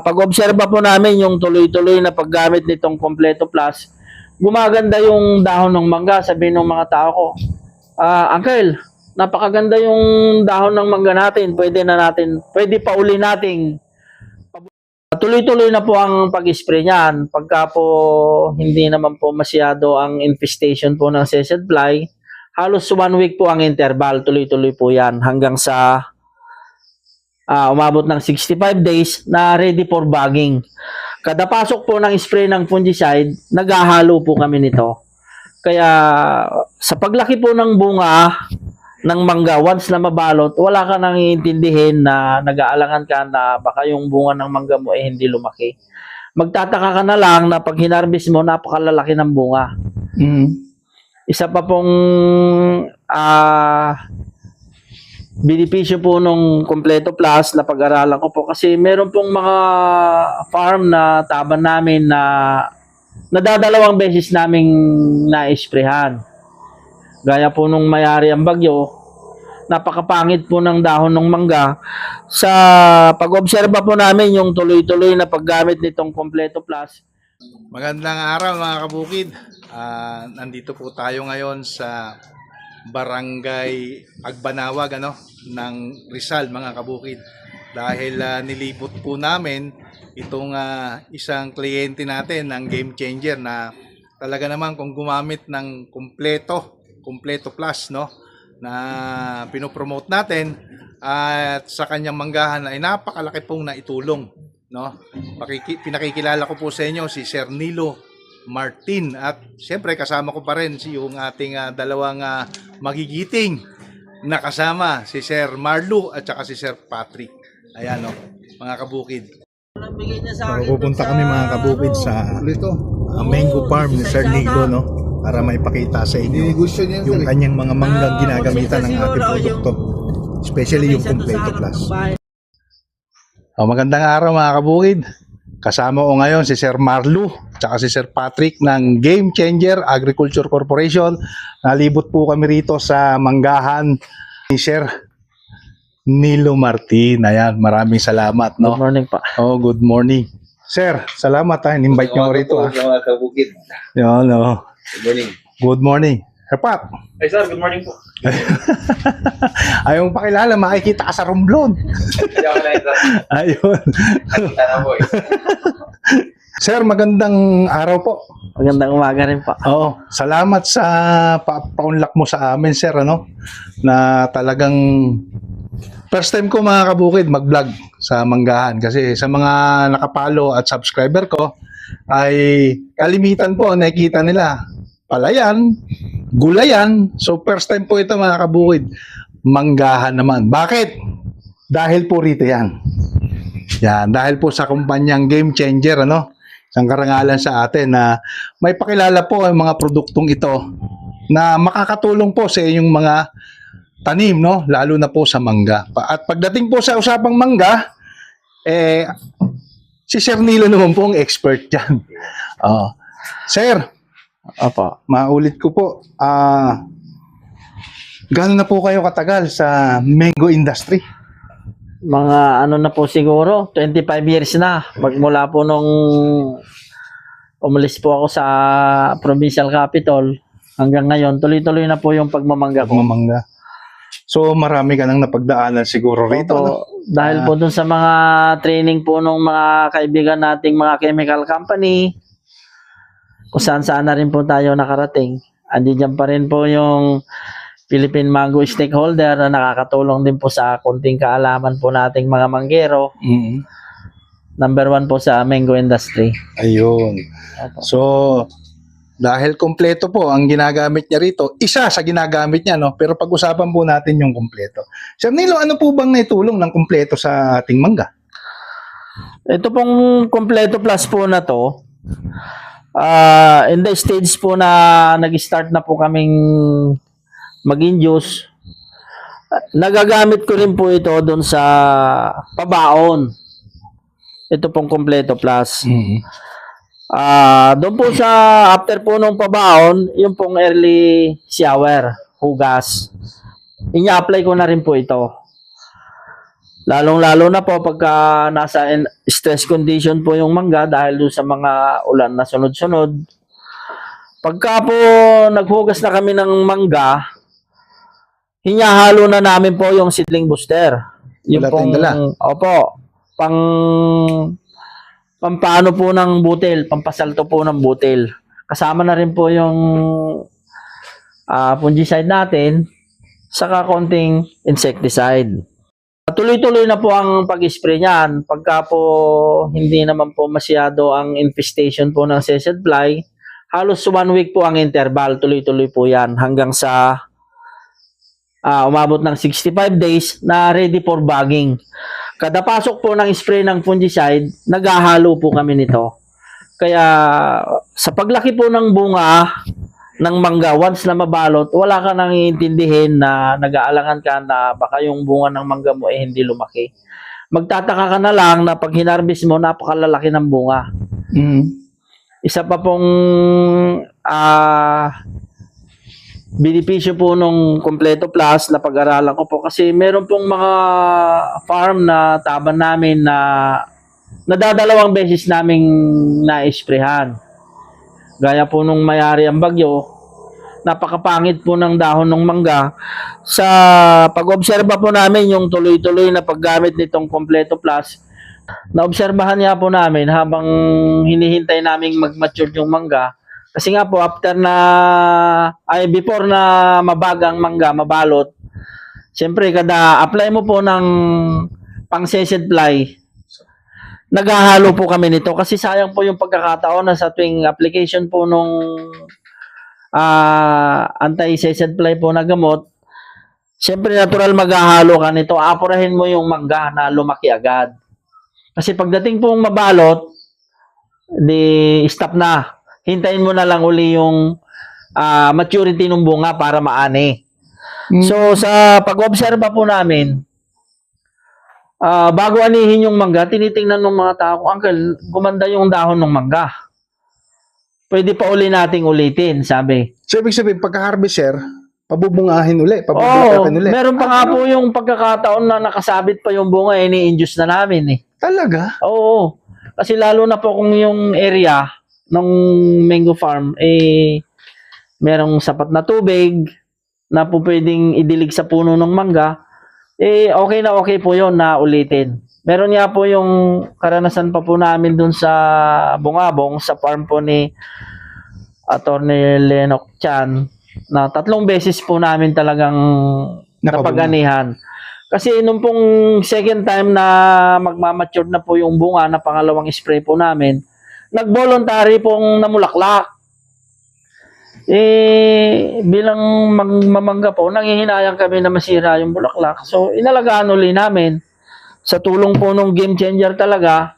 Pag-obserba po namin yung tuloy-tuloy na paggamit nitong Kompleto Plus, gumaganda yung dahon ng mangga. Sabi ng mga tao ko, Uncle, napakaganda yung dahon ng mangga natin. Pwede pa uli nating tuloy-tuloy na po ang pag-spray niyan. Pagka po hindi naman po masyado ang infestation po ng sesed fly, halos 1 week po ang interval. Tuloy-tuloy po yan hanggang sa umabot ng 65 days na ready for bagging. Kada pasok po ng spray ng fungicide, naghahalo po kami nito. Kaya sa paglaki po ng bunga ng mangga, once na mabalot, wala ka nang iintindihin na nag-aalangan ka na baka yung bunga ng mangga mo hindi lumaki. Magtataka ka na lang na pag hinarvest mo, napakalalaki ng bunga. Isa pa pong benepisyo po nung Kompleto Plus na pag-aralan ko po kasi meron pong mga farm na taban namin na nadadalawang beses naming na-sprayhan. Gaya po nung mayari ang bagyo, napakapangit po ng dahon ng mangga. Sa pag-obserba po namin yung tuloy-tuloy na paggamit nitong Kompleto Plus. Magandang araw mga kabukid. Nandito po tayo ngayon sa Barangay Agbanawag ng Rizal mga kabukid. Dahil nilibot po namin itong isang kliyente natin ng Game Changer na talaga naman kung gumamit ng Kompleto Plus na pinopromote natin at sa kanyang manggahan ay napakalaki pong naitulong. Pinakikilala ko po sa inyo si Sir Nilo Martin at siyempre kasama ko pa rin yung ating dalawang magigiting na kasama, si Sir Marlo at saka si Sir Patrick. Ayan mga kabukid. Pupunta kami mga kabukid sa mango farm ni Sir Nilo para maipakita sa inyo yung kanyang mga manggang ginagamitan ng ating produkto, especially yung Kompleto Plus. Magandang araw mga kabukid. Kasama ko ngayon si Sir Marlo at si Sir Patrick ng Game Changer Agriculture Corporation. Nalibot po kami rito sa manggahan ni Sir Nilo Martin. Ayan, maraming salamat. Good morning pa. Good morning. Sir, salamat in-invite nyo rito. Mga kabukid. Good morning. Good morning. Sir Pat. Ay sir, good morning po. Ayong pakilala, makikita ka sa Romblon. Ayun. Sir, magandang araw po. Magandang umaga rin pa. Salamat sa pa-unlock mo sa amin, sir, na talagang first time ko mga kabukid mag-vlog sa manggahan kasi sa mga nakapalo at subscriber ko ay kalimitan po nakikita nila palayan, gulayan. So first time po ito mga kabukid, manggahan naman. Bakit? Dahil po rito yan. Yan, dahil po sa kumpanyang Game Changer, isang karangalan sa atin na may pakilala po ang mga produktong ito na makakatulong po sa inyong mga tanim, lalo na po sa mangga. At pagdating po sa usapang mangga, si Sir Nilo naman po ang expert dyan. Sir, maulit ko po, gano'n na po kayo katagal sa mango industry? Mga na po siguro, 25 years na. Magmula po nung umalis po ako sa provincial capital hanggang ngayon, tuloy-tuloy na po yung pagmamangga ko. So marami ka nang napagdaanan siguro rito. Dahil po dun sa mga training po ng mga kaibigan nating mga chemical company, kung saan na rin po tayo nakarating. Andiyan pa rin po yung Philippine Mango Stakeholder na nakakatulong din po sa kunting kaalaman po nating mga manggero. Number 1 po sa mango industry. Ayun. So, dahil kompleto po ang ginagamit niya rito, isa sa ginagamit niya, pero pag-usapan po natin yung kompleto. Sir Nilo, ano po bang naitulong ng kompleto sa ating mangga? Ito pong Kompleto Plus po na to, in the stage po na nag-start na po kaming mag-induce, nagagamit ko rin po ito doon sa pabaon. Ito pong Kompleto Plus. Doon po sa after po nung pabaon, yung pong early shower, hugas. Inya-apply ko na rin po ito. Lalong-lalo na po pagka nasa stress condition po yung mangga dahil doon sa mga ulan na sunod-sunod. Pagka po naghugas na kami ng mangga, hinyahalo na namin po yung seedling booster. Yung Wala tayong dala. opo, pampano po ng butil, pampasalto po ng butil. Kasama na rin po yung fungicide natin, saka konting insecticide. Tuloy-tuloy na po ang pag-spray niyan. Pagka po hindi naman po masyado ang infestation po ng sesed fly, halos 1 week po ang interval. Tuloy-tuloy po yan hanggang sa umabot ng 65 days na ready for bagging. Kada pasok po ng spray ng fungicide, naghahalo po kami nito. Kaya sa paglaki po ng bunga ng mangga, once na mabalot, wala ka nang iintindihin na nag-aalangan ka na baka yung bunga ng mangga mo hindi lumaki. Magtataka ka na lang na pag hinarvest mo, napakalalaki ng bunga. Isa pa pong benepisyo po nung Kompleto Plus na pag-aralan ko po kasi meron pong mga farm na taban namin na nadadalawang beses naming na-sprayhan. Gaya po nung mayari ang bagyo, napakapangit po ng dahon ng mangga. Sa pag-obserba po namin yung tuloy-tuloy na paggamit nitong Kompleto Plus, naobserbahan niya po namin habang hinihintay naming mag-mature yung mangga. Kasi nga po, before na mabagang mangga, mabalot, siyempre kada apply mo po ng pang-sesed fly, naghahalo po kami nito kasi sayang po yung pagkakataon na sa tuwing application po nung anti-sesed fly po na gamot, siyempre natural maghahalo ka nito, apurahin mo yung mangga na lumaki agad. Kasi pagdating pong mabalot, di stop na. Hintayin mo na lang uli yung maturity ng bunga para maani. So sa pag-obserba po namin, bago anihin yung mangga, tinitingnan ng mga tao, Uncle, gumanda yung dahon ng mangga. Pwede pa uli nating ulitin, sabi. So, ibig sabihin, pagka-harvest, sir, pabubungahin uli, Oo, pabubungahin uli. meron pa nga po yung pagkakataon na nakasabit pa yung bunga, ini-induce na namin eh. Talaga? Oo, kasi lalo na po kung yung area ng mango farm, merong sapat na tubig na po pwedeng idilig sa puno ng mangga, okay na okay po yon na ulitin. Meron nga po yung karanasan pa po namin dun sa Bungabong, sa farm po ni Attorney Lenok Chan, na 3 beses po namin talagang napag-anihan. Kasi nung pong second time na magmamature na po yung bunga na pangalawang spray po namin, nag-voluntary pong namulaklak. Bilang mamangga po, nanghihinayang kami na masira yung bulaklak. So, inalagaan uli namin. Sa tulong po nung game changer talaga,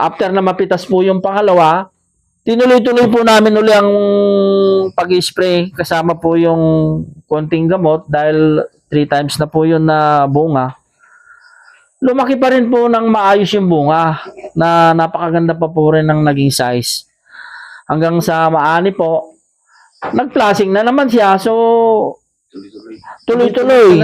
after na mapitas po yung pangalawa, tinuloy-tuloy po namin uli ang pag-spray kasama po yung konting gamot dahil 3 times na po yun na bunga. Lumaki pa rin po ng maayos yung bunga na napakaganda pa po rin ng naging size. Hanggang sa maani po, nag-flashing na naman siya. So, tuloy-tuloy.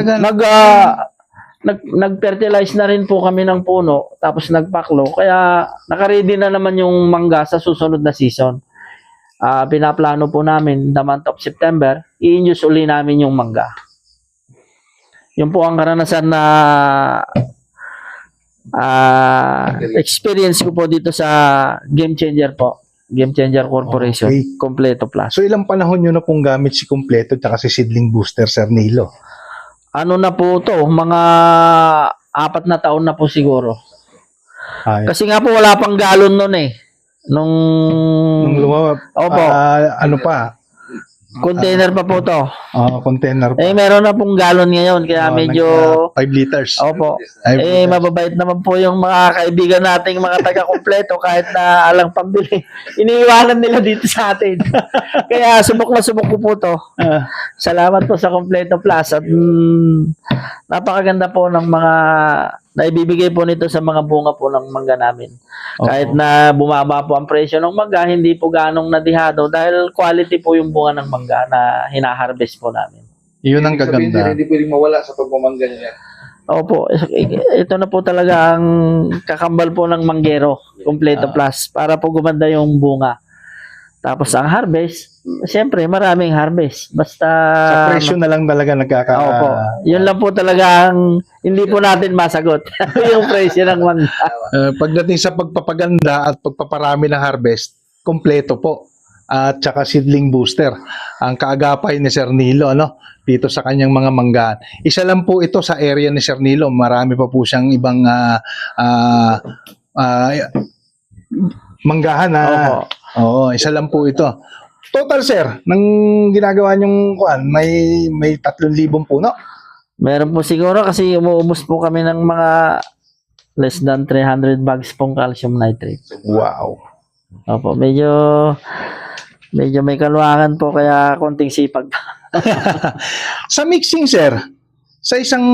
Nag-fertilize na rin po kami ng puno, tapos nagpaklo. Kaya nakaready na naman yung mangga sa susunod na season. Pinaplano po namin the month of September, i-induce uli namin yung mangga. Yun po ang karanasan na experience ko po dito sa Game Changer po. Game Changer Corporation. Okay. Kompleto Plus. So, ilang panahon nyo na pong gamit si Kompleto at si Seedling Booster, Sir Nilo? Ano na po to? Mga 4 na taon na po siguro. Ay, Kasi nga po wala pang galon nun eh. nung lumawap, Opo. ano pa? Container pa po to. Container pa. Meron na pong galon ngayon kaya medyo 5 liters. opo. 5 liters. Mababait naman po yung mga kaibigan nating mga taga-kompleto kahit na alang pambili. Iniiwanan nila dito sa atin. Kaya subok na subok ko po to. Salamat po sa Kompleto Plus at napakaganda po ng mga naibibigay po nito sa mga bunga po ng mangga namin. Kahit na bumaba po ang presyo ng mangga, hindi po ganong nadihado dahil quality po yung bunga ng mangga na hinaharvest po namin. Yun ang Sabihin kaganda. din, hindi pwedeng mawala sa pagmamangga niya. Opo, ito na po talaga ang kakambal po ng Manggero, Kompleto Plus, para po gumanda yung bunga. Tapos ang harvest, siyempre maraming harvest. Basta Sa presyo na lang talaga Opo, yun lang po talaga ang hindi po natin masagot. Yung presyo ng mangga. Pagdating sa pagpapaganda at pagpaparami ng harvest, kompleto po. At saka seedling booster. Ang kaagapay ni Sir Nilo, ano, dito sa kanyang mga manggahan. Isa lang po ito sa area ni Sir Nilo. Marami pa po siyang ibang manggahan na. Opo. Oo, isa lang po ito. Total, sir, nang ginagawa niyong kuan, may 3,000 puno. Meron po siguro kasi umuubos po kami ng mga less than 300 bags pong calcium nitrate. Wow. Opo, medyo may kaluangan po kaya konting sipag. Sa mixing, sir, sa isang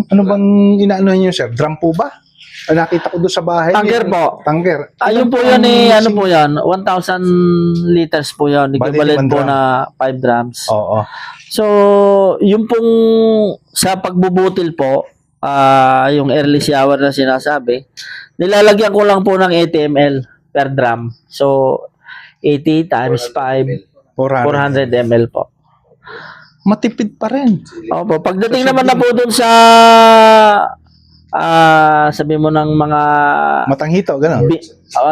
ano bang inaano niyo, sir? Drum po ba? Nakita ko doon sa bahay. Tanker po. Tanker. Ayun po yan ano po yan, 1,000 liters po yan, equivalent limang po drum. na 5 drums. Oo. So, yung pong sa pagbubutil po, yung early shower na sinasabi, nilalagyan ko lang po ng 80 ml per drum. So, 80 times 5, 400 ml po. Matipid pa rin. Opo, pagdating naman na po dun sa sabi mo ng mga Matanghito, gano'n.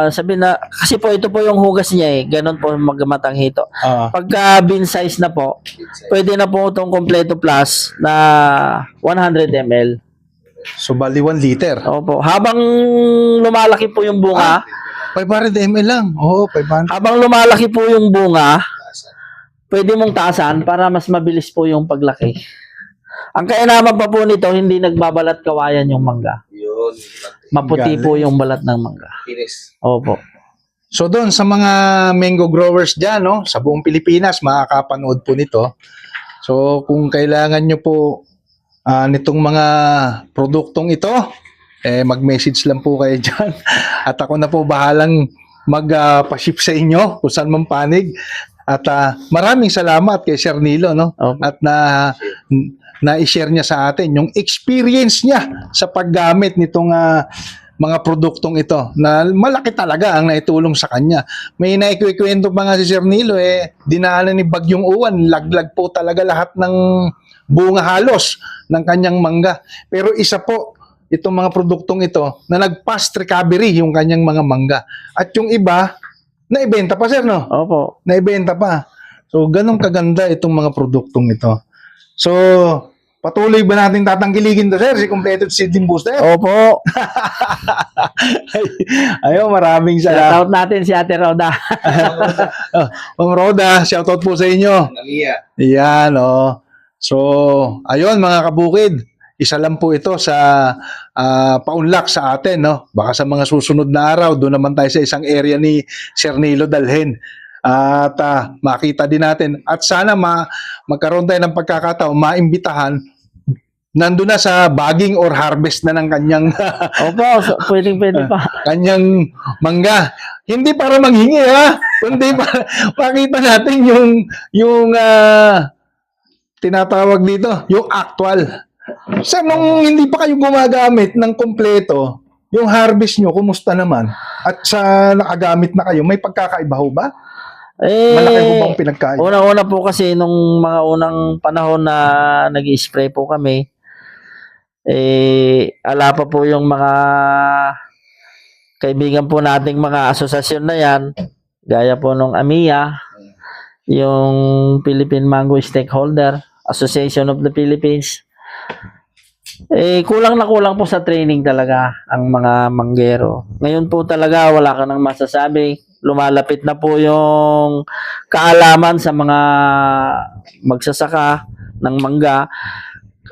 sabi na kasi po ito po yung hugas niya ganun po magmatang hito. Pagka bin size na po, pwede na po itong Kompleto Plus na 100 ml. So, bali 1 liter. Opo, habang lumalaki po yung bunga, 500 ml lang. Oo, 500. habang lumalaki po yung bunga, pwede mong taasan para mas mabilis po yung paglaki. Ang kainaman pa po nito, hindi nagbabalat kawayan yung mangga. Yun. Maputi Galing. po yung balat ng mangga. Finish. Opo. So, doon sa mga mango growers dyan, no, sa buong Pilipinas, makakapanood po nito. So, kung kailangan nyo po nitong mga produktong ito, mag-message lang po kayo dyan. At ako na po bahalang mag-pa-ship sa inyo kung saan man panig. At maraming salamat kay Sir Nilo, no? Opo. At na-share niya sa atin yung experience niya sa paggamit nitong mga produktong ito na malaki talaga ang naitulong sa kanya. May naikikwento pa nga si Sir Nilo, dinaanan ni Bagyong Uwan, laglag po talaga lahat ng bunga halos ng kanyang mangga. Pero isa po itong mga produktong ito na nag-fast recovery yung kanyang mga mangga. At yung iba, naibenta pa, sir, no? Opo. Naibenta pa. So, ganun kaganda itong mga produktong ito. So, patuloy ba natin tatangkiligin to, sir, si Kompleto Seedling Booster? Opo. Ayun, maraming Shout salamat. out natin si Ate Roda. Ma'am Roda, shoutout po sa inyo. Namiya. Yan, oh. So, ayun mga kabukid, isa lang po ito sa paunlak sa atin, no? Baka sa mga susunod na araw, doon naman tayo sa isang area ni Sir Nilo dalhin. At makita din natin. At sana magkaroon tayo ng pagkakataon, maimbitahan, nandun na sa bagging or harvest na ng kanyang Opo, so, pwede pa. kanyang mangga. Hindi para manghingi, ha? Kundi para makita natin yung tinatawag dito, yung actual. Sa nung hindi pa kayo gumagamit ng kompleto, yung harvest nyo, kumusta naman? At sa nakagamit na kayo, may pagkakaiba ho ba? Malaki ho bang pinagkaiba? Una-una po kasi nung mga unang panahon na nag-spray po kami, ala pa po yung mga kaibigan po nating mga asosasyon na yan, gaya po nung AMIA, yung Philippine Mango Stakeholder Association of the Philippines. Kulang na kulang po sa training talaga ang mga manggero. Ngayon po talaga wala ka nang masasabi. Lumalapit na po yung kaalaman sa mga magsasaka ng mangga.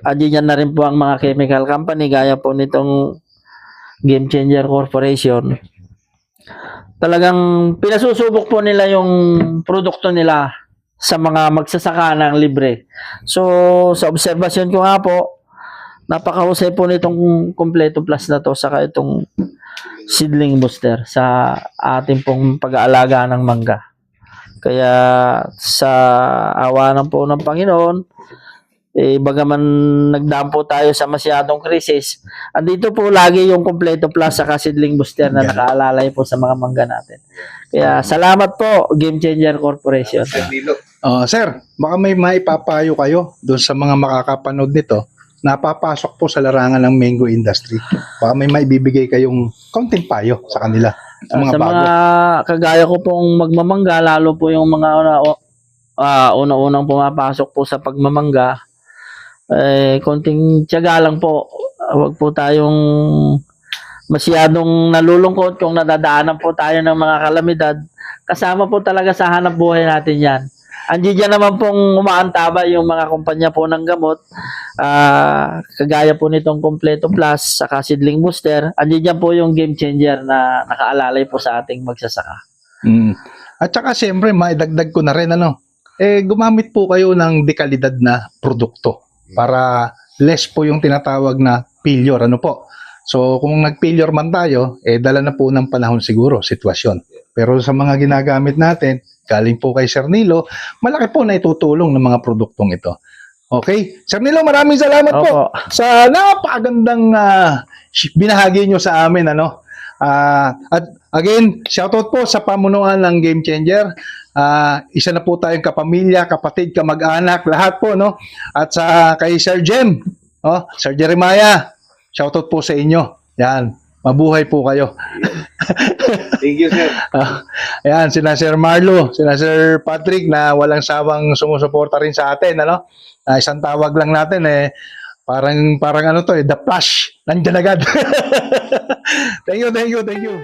Andiyan na rin po ang mga chemical company gaya po nitong Game Changer Corporation. Talagang pinasusubok po nila yung produkto nila sa mga magsasaka ng libre. So, sa obserbasyon ko nga po, napakahusay po nitong Kompleto Plus na to saka itong Seedling Booster sa ating pong pag-aalaga ng mangga. Kaya sa awa ng po ng Panginoon, bagaman nagdaan po tayo sa masyadong krisis, andito po lagi yung Kompleto Plus sa Seedling Booster na nakaalalay po sa mga mangga natin. Kaya salamat po, Game Changer Corporation. Sir Nilo. Sir, baka may maipapayo kayo doon sa mga makakapanood nito na papasok po sa larangan ng mango industry. Baka may maibibigay kayong konting payo sa kanila. Sa mga Sa bago. mga kagaya ko pong magmamangga, lalo po yung mga una-unang pumapasok po sa pagmamangga, konting tiyaga lang po. Huwag po tayong masyadong nalulungkot kung nadadaanan po tayo ng mga kalamidad. Kasama po talaga sa hanap buhay natin yan. Andiyan naman pong umaantaba yung mga kumpanya po ng gamot. Kagaya po nitong Kompleto Plus sa Seedling Booster. Andiyan po yung Game Changer na nakaalalay po sa ating magsasaka. At saka siyempre, maidagdag ko na rin, gumamit po kayo ng dekalidad na produkto para less po yung tinatawag na failure. So, kung nag-failure man tayo, dala na po ng panahon siguro, sitwasyon. Pero sa mga ginagamit natin, galing po kay Sir Nilo, malaki po na itutulong ng mga produktong ito. Okay? Sir Nilo, maraming salamat po Opo. sa napakagandang binahagi nyo sa amin. At again, shoutout po sa pamunuan ng Game Changer. Isa na po tayong kapamilya, kapatid, kamag-anak, lahat po, no? At sa kay Sir Jem, Sir Jeremiah, shoutout po sa inyo. Yan, mabuhay po kayo. Thank you, sir. Ayan, sina Sir Marlo, sina Sir Patrick na walang sawang sumusuporta rin sa atin, isang tawag lang natin, parang the flash, nandyan agad. Thank you.